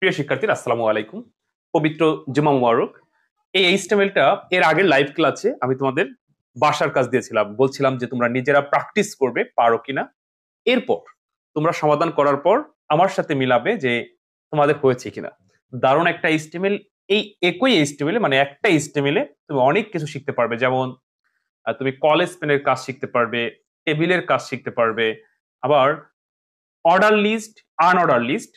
প্রিয় শিক্ষার্থীরা আসসালামু আলাইকুম। পবিত্র জুমা মুবারক। এই এইচটিএমএলটা এর আগের লাইভ ক্লাসে আমি তোমাদের বাসার কাজ দিয়েছিলাম, বলছিলাম যে তোমরা নিজেরা প্র্যাকটিস করবে পারো কিনা। এরপর তোমরা সমাধান করার পর আমার সাথে মিলাবে যে তোমাদের হয়েছে কিনা। দারুণ একটা এইচটিএমএল। এই একই এইচটিএমএল মানে একটা এইচটিএমএল তুমি অনেক কিছু শিখতে পারবে, যেমন তুমি কলেজ পেনের কাজ শিখতে পারবে, টেবিলের কাজ শিখতে পারবে, আবার অর্ডার লিস্ট, আনঅর্ডার লিস্ট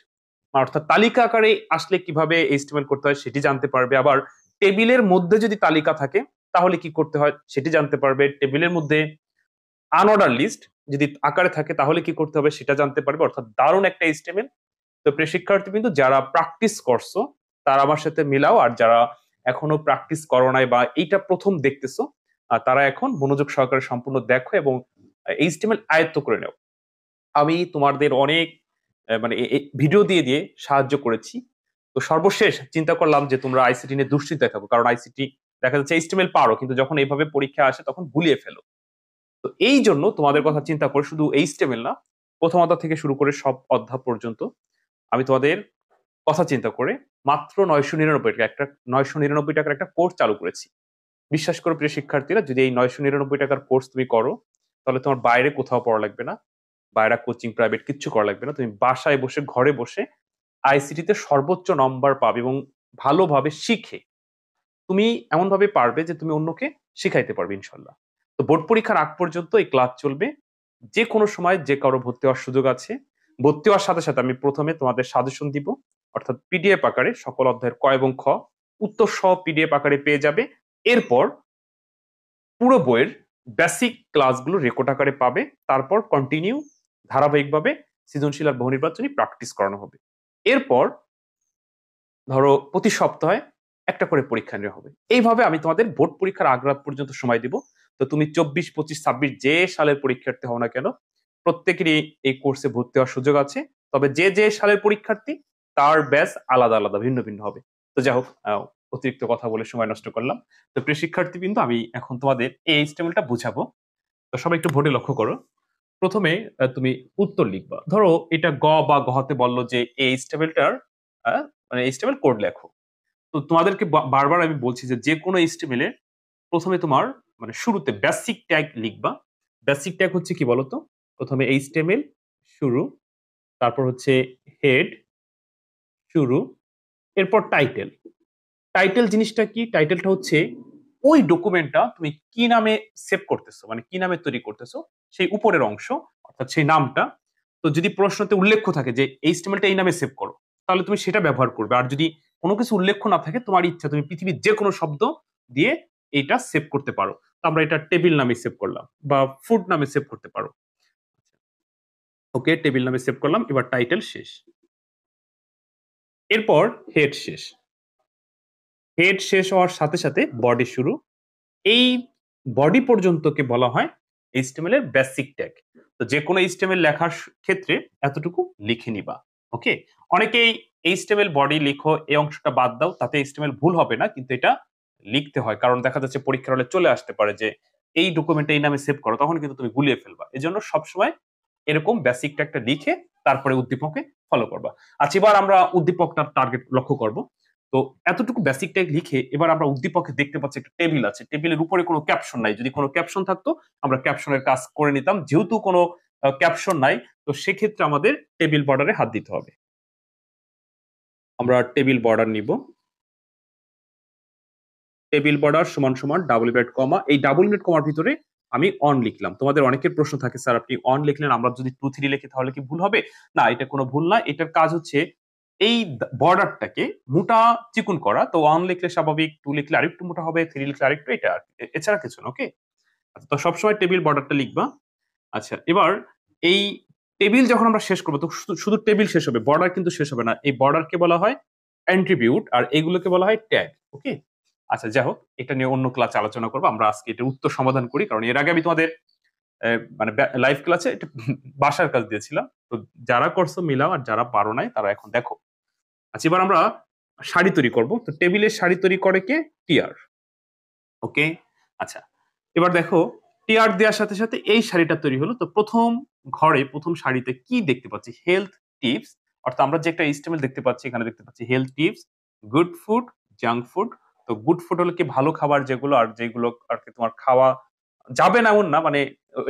অর্থাৎ তালিকা আকারে আসলে কিভাবে এইচটিএমএল করতে হয় সেটি জানতে পারবে। আবার টেবিলের মধ্যে যদি তালিকা থাকে তাহলে কি করতে হয় সেটি জানতে পারবে। টেবিলের মধ্যে আনঅর্ডার লিস্ট যদি আকারে থাকে তাহলে কি করতে হবে সেটা জানতে পারবে। অর্থাৎ দারুণ একটা এইচটিএমএল। তো প্রিয় শিক্ষার্থী কিন্তু যারা প্র্যাকটিস করছো তারা আমার সাথে মিলাও, আর যারা এখনো প্র্যাকটিস করো নাই বা এইটা প্রথম দেখতেছো তারা এখন মনোযোগ সহকারে সম্পূর্ণ দেখো এবং এইচটিএমএল আয়ত্ত করে নাও। আমি তোমাদের অনেক মানে ভিডিও দিয়ে দিয়ে সাহায্য করেছি। তো সর্বশেষ চিন্তা করলাম যে তোমরা আইসিটি নিয়ে দুশ্চিন্তায় থাকো, কারণ আইসিটি দেখা যাচ্ছে এইচটিএমএল পারো কিন্তু যখন এইভাবে পরীক্ষা আসে তখন গুলিয়ে ফেলো। তো এই জন্য তোমাদের কথা চিন্তা করে শুধু এইচটিএমএল না, প্রথম অধ্যায় থেকে শুরু করে সব অধ্যায় পর্যন্ত আমি তোমাদের কথা চিন্তা করে মাত্র 999 টাকার একটা কোর্স চালু করেছি। বিশ্বাস করো প্রিয় শিক্ষার্থীরা, যদি এই 999 টাকার কোর্স তুমি করো তাহলে তোমার বাইরে কোথাও পড়া লাগবে না, বাইরে কোচিং প্রাইভেট কিচ্ছু করা লাগবে না। তুমি বাসায় বসে ঘরে বসে আইসিটিতে সর্বোচ্চ নম্বর পাবে এবং ভালোভাবে শিখে তুমি এমন ভাবে পারবে যে তুমি অন্যকে শিখাইতে পারবে ইনশাল্লাহ। তো বোর্ড পরীক্ষার আগ পর্যন্ত এই ক্লাস চলবে। যে কোনো সময় যে কারো ভর্তি হওয়ার সুযোগ আছে। ভর্তি হওয়ার সাথে সাথে আমি প্রথমে তোমাদের সাজেশন দিব, অর্থাৎ পিডিএফ আকারে সকল অধ্যায়ের ক এবং খ উত্তর সহ পিডিএফ আকারে পেয়ে যাবে। এরপর পুরো বইয়ের বেসিক ক্লাসগুলো রেকর্ড আকারে পাবে। তারপর কন্টিনিউ ধারাবাহিকভাবে সৃজনশীল আর বহু নির্বাচনী প্র্যাকটিস করানো হবে। এরপর ধরো প্রতি সপ্তাহে একটা করে পরীক্ষা নেওয়া হবে। এইভাবে আমি তোমাদের বোর্ড পরীক্ষার আগ রাত পর্যন্ত সময় দিব। তো তুমি 24, 25, 26 যে সালের পরীক্ষার্থী হও না কেন প্রত্যেকেরই এই কোর্সে ভর্তি হওয়ার সুযোগ আছে। তবে যে যে সালের পরীক্ষার্থী তার ব্যাচ আলাদা আলাদা ভিন্ন ভিন্ন হবে। তো যাই হোক, অতিরিক্ত কথা বলে সময় নষ্ট করলাম। তো প্রিয় শিক্ষার্থী কিন্তু আমি এখন তোমাদের এই এইচটিএমএলটা বুঝাবো। তো সবাই একটু বোর্ডে লক্ষ্য করো। প্রথমে তুমি উত্তর লিখবা। ধরো এটা গ বা গহতে বললো যে এই এইচটিএমএলটার মানে এইচটিএমএল কোড লেখো। তো তোমাদেরকে বারবার আমি বলছি যে যে কোনো এইচটিএমএল এ প্রথমে তোমার মানে শুরুতে বেসিক ট্যাগ লিখবা। বেসিক ট্যাগ হচ্ছে কি বলতো? প্রথমে এইচটিএমএল শুরু, তারপর হচ্ছে হেড শুরু, এরপর টাইটেল। টাইটেল জিনিসটা কি? টাইটেলটা হচ্ছে ওই ডকুমেন্টটা তুমি কি নামে সেভ করতেছো, মানে কি নামে তৈরি করতেছো সেই উপরের অংশ, অর্থাৎ সেই নামটা। তো যদি প্রশ্নতে উল্লেখ থাকে যে এইচটিএমএলটা এই নামে সেভ করো তাহলে তুমি সেটা ব্যবহার করবে। আর যদি কোনো কিছু উল্লেখ না থাকে, তোমার ইচ্ছা, তুমি পৃথিবীর যে কোনো শব্দ দিয়ে এইটা সেভ করতে পারো। তো আমরা এটা টেবিল নামে সেভ করলাম বা ফুড নামে সেভ করতে পারো। ওকে, টেবিল নামে সেভ করলাম। এবার টাইটেল শেষ, এরপর হেড শেষ। হেড শেষ হওয়ার সাথে সাথে বডি শুরু। এই বডি পর্যন্তকে বলা হয় এইচটিএমএল এর বেসিক ট্যাগ। তো যে কোনো এইচটিএমএল লেখার ক্ষেত্রে এতটুকু লিখে নিবা। ওকে, অনেকেই এইচটিএমএল বডি লিখো এই অংশটা বাদ দাও, তাতে এইচটিএমএল ভুল হবে না, কিন্তু এটা লিখতে হয় কারণ দেখা যাচ্ছে পরীক্ষার হলে চলে আসতে পারে যে এই ডকুমেন্টটা এই নামে সেভ করো, তখন কিন্তু তুমি গুলিয়ে ফেলবা। এজন্য সবসময় এরকম বেসিক ট্যাগটা লিখে তারপরে উদ্দীপকে ফলো করবা। আচ্ছা, এবার আমরা উদ্দীপকটার টার্গেট লক্ষ্য করব। তো এতটুকু বেসিক ট্যাগ লিখে এবার আমরা উদ্দীপকে দেখতে পাচ্ছি একটা টেবিল আছে, টেবিলের উপরে কোনো ক্যাপশন নাই। যদি কোনো ক্যাপশন থাকতো আমরা ক্যাপশনের কাজ করে নিতাম, যেহেতু কোনো ক্যাপশন নাই তো সেক্ষেত্রে আমাদের টেবিল বর্ডারে হাত দিতে হবে। আমরা টেবিল বর্ডার নিব। টেবিল বর্ডার সমান সমান ডাবল ইনভার্ট কমা, এই ডাবল ইনভার্ট কমার ভিতরে আমি অন লিখলাম। তোমাদের অনেকের প্রশ্ন থাকে, স্যার আপনি অন লিখলেন, আমরা যদি 2, 3 লিখি তাহলে কি ভুল হবে? না, এটা কোনো ভুল না। এটার কাজ হচ্ছে এই বর্ডারটাকে মোটা চিকুন করা। তো অন লিখলে স্বাভাবিক, 2 লিখলে আরেকটু মোটা হবে, 3 লিখলে আরেকটু, এটা এছাড়া কিছু না। ওকে, তো সবসময় টেবিল বর্ডারটা লিখবা। আচ্ছা, এবার এই টেবিল যখন আমরা শেষ করবো তো শুধু টেবিল শেষ হবে, বর্ডার কিন্তু শেষ হবে না। এই বর্ডারকে বলা হয় অ্যাট্রিবিউট আর এগুলোকে বলা হয় ট্যাগ। ওকে, আচ্ছা যাই হোক, এটা নিয়ে অন্য ক্লাসে আলোচনা করবো। আমরা আজকে এটা উত্তর সমাধান করি, কারণ এর আগে আমি তোমাদের মানে লাইভ ক্লাসে এটা বাসার কাজ দিয়েছিলাম। তো যারা করছো মিলাও, আর যারা পারো নাই তারা এখন দেখো। আচ্ছা, এবার আমরা শাড়ি তৈরি করব। তো টেবিলের শাড়ি তৈরি করে কে? টিআর। ওকে, আচ্ছা এবার দেখো টিআর দেওয়ার সাথে সাথে এই শাড়িটা তৈরি হলো। তো প্রথম ঘরে প্রথম শাড়িতে কি দেখতে পাচ্ছি? হেলথ টিপস অর্থাৎ আমরা যে একটা এইচটিএমএল দেখতে পাচ্ছি, এখানে দেখতে পাচ্ছি health tips, good food, junk food. তো গুড ফুড হলো কি ভালো খাবার যেগুলো, আর যেগুলো আর কি তোমার খাওয়া যাবে না এমন না, মানে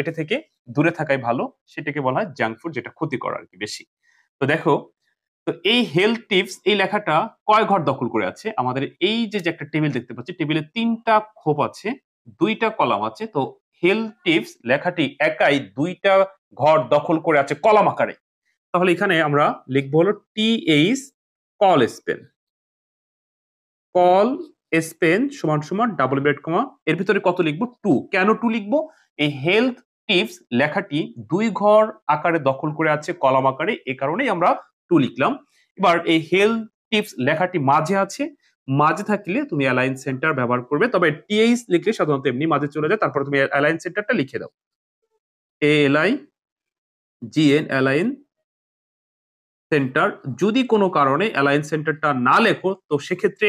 এটা থেকে দূরে থাকাই ভালো, সেটাকে বলা হয় জাঙ্ক ফুড, যেটা ক্ষতিকর আর কি বেশি। তো দেখো, তো এই হেলথ টিপস এই লেখাটা কয় ঘর দখল করে আছে? আমাদের এই যে একটা টেবিল দেখতে পাচ্ছি, টেবিলে ৩টা খোপ আছে, ২টা কলাম আছে। তো হেলথ টিপস লেখাটি একাই ২টা ঘর দখল করে আছে কলাম আকারে। তাহলে এখানে আমরা লিখবো হলো TH colspan, colspan সমান সমান ডাবল ব্রেড কমা, এর ভিতরে কত লিখবো? 2। কেন 2 লিখবো? এই হেলথ টিপস লেখাটি 2 ঘর আকারে দখল করে আছে কলাম আকারে, এই কারণেই আমরা 2 লিখলাম। এবার এই হেলথ টিপস লেখাটি মাঝে আছে, মাঝে থাকলে তুমি অ্যালাইন সেন্টার ব্যবহার করবে, তবে টিএইচ লিখলে সাধারণত এমনি মাঝে চলে যায়, তারপরে তুমি অ্যালাইন সেন্টারটা লিখে দাও, ALIGN অ্যালাইন সেন্টার। যদি কোনো কারণে অ্যালাইন সেন্টারটা না লেখো, তো সেক্ষেত্রে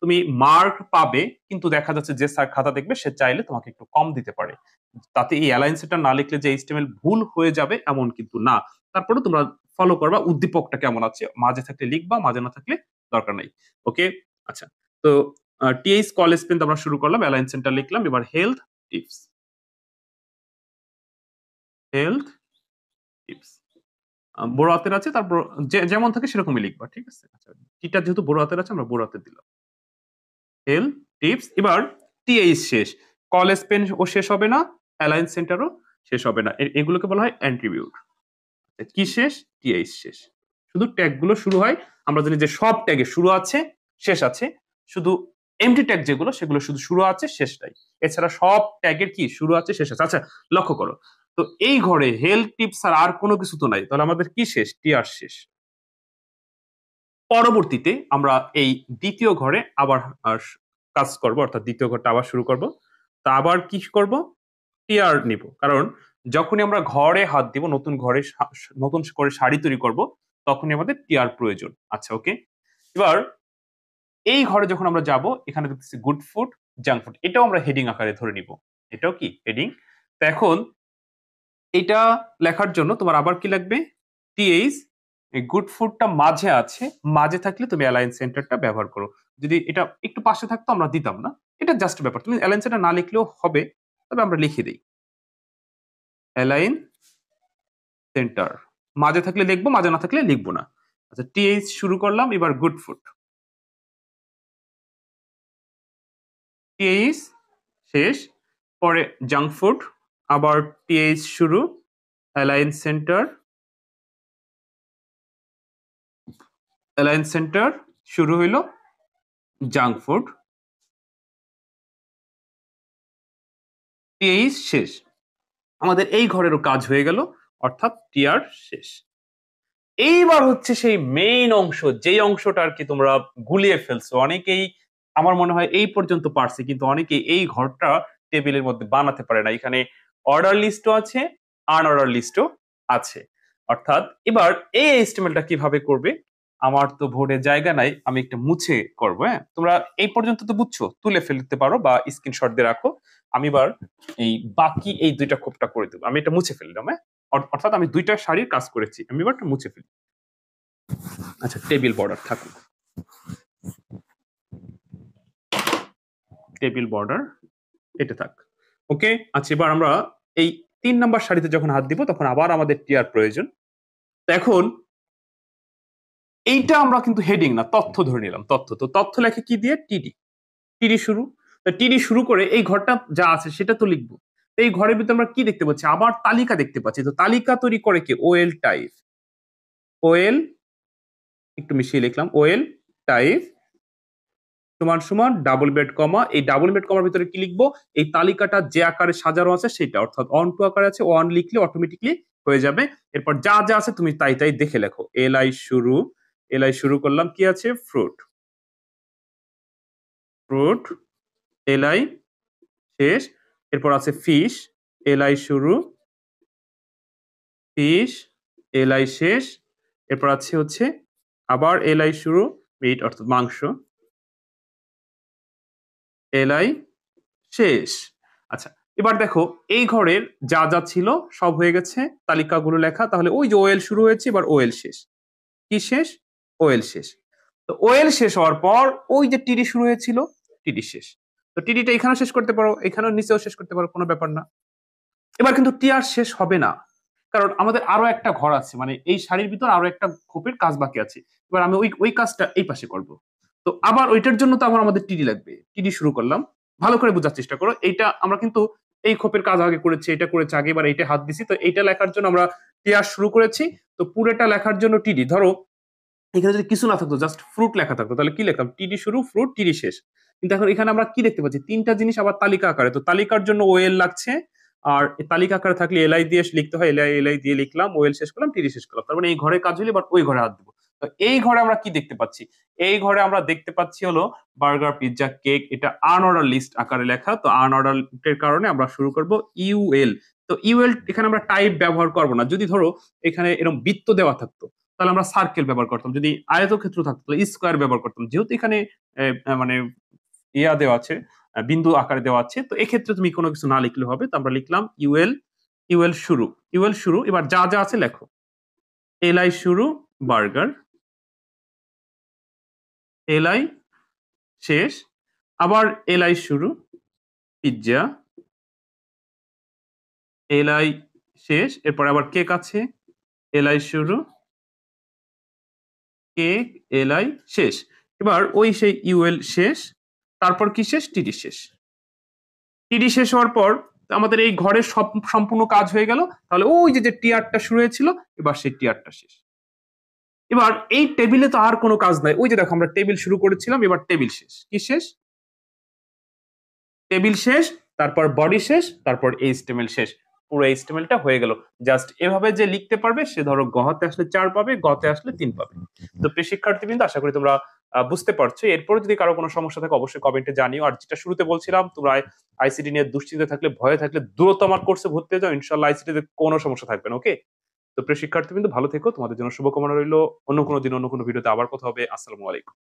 তুমি মার্ক পাবে, কিন্তু দেখা যাচ্ছে যে স্যার খাতা দেখবে সে চাইলে তোমাকে একটু কম দিতে পারে। তাতে এই অ্যালাইন সেন্টার না লিখলে যে এইচটিএমএল ভুল হয়ে যাবে এমন কিন্তু না। তারপরে তোমরা ফলো করবা উদ্দীপকটা কেমন আছে, মাঝে থাকলে লিখবা, মাঝে না থাকলে দরকার নাই। ওকে, আচ্ছা। তো টিএইচ কল স্পেন আমরা শুরু করলাম, অ্যালাইন সেন্টার লিখলাম, এবার হেলথ টিপস, হেলথ টিপস বড় হাতের আছে, তারপর যেমন থাকে সেরকমই লিখবা, ঠিক আছে? আচ্ছা, টিটা যেহেতু বড় হাতের আছে আমরা বড় হাতের দিলাম, হেল টিপস। এবার টিএইচ শেষ, কল স্পেন ও শেষ হবে না, অ্যালাইন সেন্টারও শেষ হবে না, এগুলোকে বলা হয় অ্যান্ট্রিবিউট। কি শেষ? টিএইচ শেষ। শুধু ট্যাগ গুলো শুরু হয়, আমরা জানি যে সব ট্যাগে শুরু আছে শেষ আছে, শুধু এমটি ট্যাগ যেগুলো সেগুলো শুধু শুরু আছে শেষ নাই, এছাড়া সব ট্যাগের কি শুরু আছে শেষ আছে। আচ্ছা, লক্ষ্য করো তো এই ঘরে হেলথ টিপস আর কোনো কিছু তো নাই, তাহলে আমাদের কি শেষ? টিআর শেষ। পরবর্তীতে আমরা এই দ্বিতীয় ঘরে আবার কাজ করব, অর্থাৎ দ্বিতীয় ঘরটা আবার শুরু করব। তা আবার কি করব? টিআর নিব, কারণ যখনই আমরা ঘরে হাত দিব, নতুন ঘরে নতুন করে শাড়ি তৈরি করব, তখনই আমাদের টিআর প্রয়োজন। আচ্ছা, ওকে। এবার এই ঘরে যখন আমরা যাব, এখানে দেখতেছি গুড ফুড, জাঙ্ক ফুড, এটাও আমরা হেডিং আকারে ধরে নিব, এটাও কি হেডিং। তো এখন এটা লেখার জন্য তোমার আবার কি লাগবে? টিএইচ, এই গুড ফুডটা মাঝে আছে, মাঝে থাকলে তুমি অ্যালাইন সেন্টারটা ব্যবহার করো। যদি এটা একটু পাশে থাকতো আমরা দিতাম না, এটা জাস্ট ব্যাপার, তুমি অ্যালাইন সেন্টার না লিখলেও হবে, তবে আমরা লিখে দিই অ্যালাইন সেন্টার। মাঝে থাকলে লিখবো, মাঝে না থাকলে লিখবো না। আচ্ছা, টিএইচ শুরু করলাম, এবার গুড ফুড, টিএইচ শেষ, পরে জাঙ্ক ফুড, আবার টিএইচ শুরু, অ্যালাইন সেন্টার, অ্যালাইন সেন্টার শুরু হইলো, জাঙ্ক ফুড, টিএইচ শেষ। আমাদের এই ঘরেরও কাজ হয়ে গেল, অর্থাৎ টিআর শেষ। এইবার হচ্ছে সেই মেইন অংশ, যেই অংশটা আর কি তোমরা গুলিয়ে ফেলছো অনেকেই, আমার মনে হয় এই পর্যন্ত পারছে, কিন্তু অনেকেই এই ঘরটা টেবিলের মধ্যে বানাতে পারে না। এখানে অর্ডার লিস্টও আছে, আনঅর্ডার লিস্টও আছে। অর্থাৎ এবার এই এস্টিমেটটা কিভাবে করবে? আমার তো বোর্ডে জায়গা নাই, আমি একটা মুছে করবো। হ্যাঁ, তোমরা এই পর্যন্ত তো বুঝছো, তুলে ফেলতে পারো বা স্ক্রিনশট দিয়ে রাখো। আমি এবার এই বাকি এই 2টা খোপটা করে দেবো, আমি এটা মুছে ফেললাম। হ্যাঁ, অর্থাৎ আমি 2টা শাড়ির কাজ করেছি, আমি এবার মুছে ফেলি। আচ্ছা, টেবিল বর্ডার থাকুক, টেবিল বর্ডার এটা থাক। ওকে, আচ্ছা, এবার আমরা এই 3 নাম্বার শাড়িতে যখন হাত দিব, তখন আবার আমাদের টিআর প্রয়োজন। তো এখন এইটা আমরা কিন্তু হেডিং না, তথ্য ধরে নিলাম, তথ্য। তো তথ্য লেখে কি দিয়ে? টিডি, টিডি শুরু। টিডি শুরু করে এই ঘরটা যা আছে সেটা তো লিখবো। এই ঘরের ভিতরে আমরা কি দেখতে পাচ্ছি? আবার তালিকা দেখতে পাচ্ছি। তো তালিকা তৈরি করে কি? ওএল টাইপ, ওএল একটু মিশিয়ে লিখলাম, ওএল টাইপ সমান সমান ডাবল ব্রেড কমা, এই ডাবল ব্রেড কমার ভিতরে কি লিখবো? এই তালিকাটা যে আকারে সাজানো আছে সেটা, অর্থাৎ অন টু আকারে আছে, ওয়ান লিখলে অটোমেটিকলি হয়ে যাবে। এরপর যা যা আছে তুমি তাই তাই দেখে লেখো। এলআই শুরু, এলআই শুরু করলাম, কি আছে? ফ্রুট, ফ্রুট, এলআই শেষ। এরপর আছে ফিশ, এলআই শুরু, ফিশ, এলআই শেষ। এরপর আছে হচ্ছে আবার এলআই শুরু, মিট অর্থাৎ মাংস, এলআই শেষ। আচ্ছা, এবার দেখো এই ঘরের যা যা ছিল সব হয়ে গেছে, তালিকাগুলো লেখা। তাহলে ওই যে ওএল শুরু হয়েছে, এবার ওএল শেষ। কি শেষ? ওএল শেষ। তো ওএল শেষ হওয়ার পর ওই যে টিডি শুরু হয়েছিল, টিডি শেষ। তো টিডিটা এখানেও শেষ করতে পারো, এখানেও নিচেও শেষ করতে পারো, কোনো ব্যাপার না। এবার কিন্তু টিআর শেষ হবে না, কারণ আমাদের আরো একটা ঘর আছে, মানে এই সারির ভিতর আরো একটা খোপের কাজ বাকি আছে। এবার আমি ওই কাজটা এই পাশে করব। তো আবার ওইটার জন্য তো আবার আমাদের টিডি লাগবে। টিডি শুরু করলাম, ভালো করে বোঝার চেষ্টা করো। এইটা আমরা কিন্তু এই খোপের কাজ আগে করেছি, এটা করেছি আগে, এবার এইটা হাত দিছি। তো এইটা লেখার জন্য আমরা টিআর শুরু করেছি। তো পুরোটা লেখার জন্য টিডি, ধরো এখানে যদি কিছু না থাকতো, জাস্ট ফ্রুট লেখা থাকতো, তাহলে কি লিখতাম? টিডি শুরু, ফ্রুট, টিডি শেষ। কিন্তু এখন এখানে আমরা কি দেখতে পাচ্ছি? তিনটা জিনিস আবার তালিকা আকারে। তো তালিকার জন্য ওএল লাগছে, আর তালিকা আকারে থাকলে এলআই দিয়ে লিখতে হয়, এলআই এলআই দিয়ে লিখলাম, ওএল শেষ করলাম, টিডি শেষ করলাম। তার মানে এই ঘরে কাজ হলে এবার ওই ঘরে হাত দেবো। তো এই ঘরে আমরা কি দেখতে পাচ্ছি? এই ঘরে আমরা দেখতে পাচ্ছি হলো বার্গার, পিৎজা, কেক। এটা আনঅর্ডার লিস্ট আকারে লেখা। তো আনঅর্ডার এর কারণে আমরা শুরু করব ইউএল। তো ইউএল এখানে আমরা টাইপ ব্যবহার করব না। যদি ধরো এখানে এরকম বৃত্ত দেওয়া থাকতো, তাহলে আমরা সার্কেল ব্যবহার করতাম। যদি আয়তক্ষেত্র থাকতো তাহলে স্কোয়ার ব্যবহার করতাম। যেহেতু এখানে মানে ইয়া দেওয়া আছে, বিন্দু আকারে দেওয়া আছে, তো এক্ষেত্রে তুমি কোনো কিছু না লিখলে হবে। তো আমরা লিখলাম ইউএল, ইউএল শুরু, ইউএল শুরু। এবার যা যা আছে লেখো। এলআই শুরু বার্গার, এলআই শেষ, আবার এলআই শুরু পিৎজা, এলআই শেষ, এরপর আবার কেক আছে, এলআই শুরু কেক, এলআই শেষ। এবার ওই সেই ইউএল শেষ, তারপর কি শেষ? টিডি শেষ। টিডি শেষ হওয়ার পর আমাদের এই ঘরের সব সম্পূর্ণ কাজ হয়ে গেল। তাহলে ওই যে টিআরটা শুরু হয়েছিল, এবার সেই টিআরটা শেষ। এবার এই টেবিলে তো আর কোনো কাজ নাই। ওই যে দেখো আমরা টেবিল শুরু করেছিলাম, এবার টেবিল শেষ। কি শেষ? টেবিল শেষ, তারপর বডি শেষ, তারপর এইচটিএমএল শেষ। পুরো এইচটিএমএলটা হয়ে গেল। জাস্ট এভাবে যে লিখতে পারবে সে ধরো গহতে আসলে 4 পাবে, গতে আসলে 3 পাবে। তো প্রিয় শিক্ষার্থীবৃন্দ, আশা করি তোমরা বুঝতে পারছো। এরপর যদি কারো কোনো সমস্যা থাকে অবশ্যই কমেন্টে জানিও। আর যেটা শুরুতে বলছিলাম, তোমরা আইসিটি নিয়ে দুশ্চিন্তা থাকলে, ভয়ে থাকলে দ্রুত আমার কোর্সে ভর্তি হয়ে যাও। ইনশাআল্লাহ আইসিটিতে কোনো সমস্যা থাকবে না। ওকে? তো প্রিয় শিক্ষার্থীবৃন্দ, ভালো থেকো। তোমাদের জন্য শুভকামনা রইলো। অন্য কোনো দিন অন্য কোনো ভিডিওতে আবার কথা হবে। আসসালামু আলাইকুম।